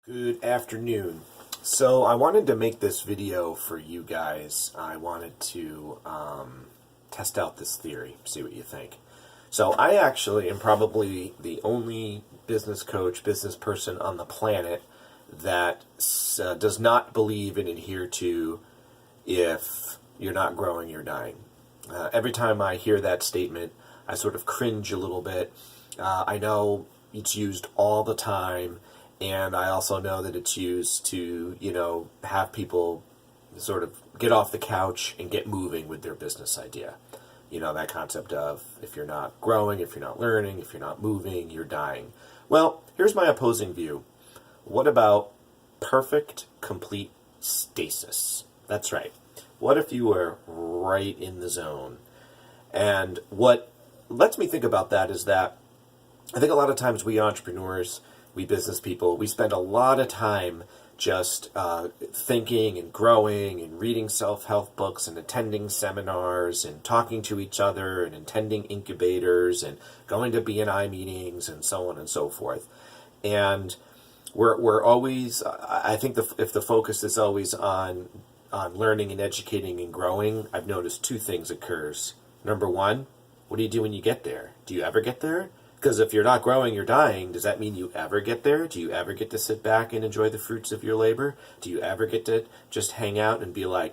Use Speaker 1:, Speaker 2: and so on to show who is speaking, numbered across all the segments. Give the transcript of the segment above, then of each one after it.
Speaker 1: Good afternoon. So I wanted to make this video for you guys. I wanted to test out this theory, see what you think. So I actually am probably the only business coach, business person on the planet that does not believe and adhere to if you're not growing, you're dying. Every time I hear that statement, I sort of cringe a little bit. I know it's used all the time. And I also know that it's used to, have people sort of get off the couch and get moving with their business idea. That concept of if you're not growing, if you're not learning, if you're not moving, you're dying. Well, here's my opposing view. What about perfect, complete stasis? That's right. What if you were right in the zone? And what lets me think about that is that I think a lot of times we entrepreneurs, we business people, we spend a lot of time just thinking and growing and reading self-help books and attending seminars and talking to each other and attending incubators and going to BNI meetings and so on and so forth. And we're always, I think if the focus is always on learning and educating and growing, I've noticed two things occurs. Number one, what do you do when you get there? Do you ever get there? Because if you're not growing, you're dying. Does that mean you ever get there? Do you ever get to sit back and enjoy the fruits of your labor? Do you ever get to just hang out and be like,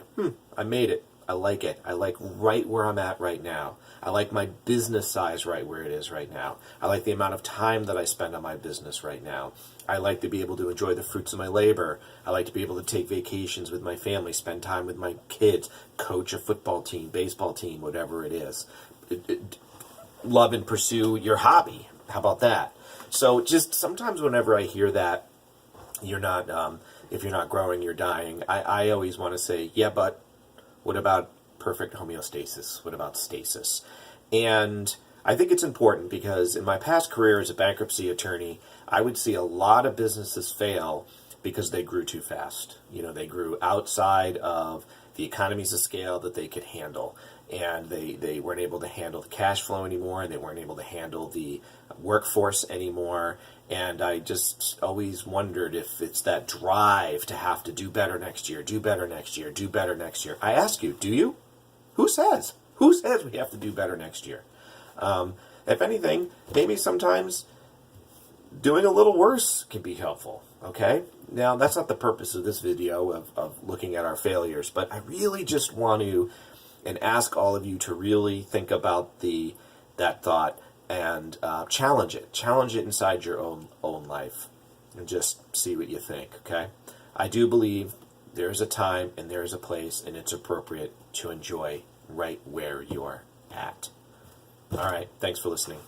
Speaker 1: I made it. I like it. I like right where I'm at right now. I like my business size right where it is right now. I like the amount of time that I spend on my business right now. I like to be able to enjoy the fruits of my labor. I like to be able to take vacations with my family, spend time with my kids, coach a football team, baseball team, whatever it is. Love and pursue your hobby. How about that? So just sometimes whenever I hear that, you're not, if you're not growing, you're dying, I always want to say, yeah, but what about perfect homeostasis? What about stasis? And I think it's important because in my past career as a bankruptcy attorney, I would see a lot of businesses fail because they grew too fast. They grew outside of the economies of scale that they could handle. And they weren't able to handle the cash flow anymore, and they weren't able to handle the workforce anymore. And I just always wondered if it's that drive to have to do better next year, do better next year, do better next year. I ask you, do you? Who says? Who says we have to do better next year? If anything, maybe sometimes doing a little worse can be helpful, okay? Now, that's not the purpose of this video of looking at our failures, but I really just want to and ask all of you to really think about that thought and challenge it inside your own life, and just see what you think. Okay, I do believe there is a time and there is a place, and it's appropriate to enjoy right where you're at. All right, thanks for listening.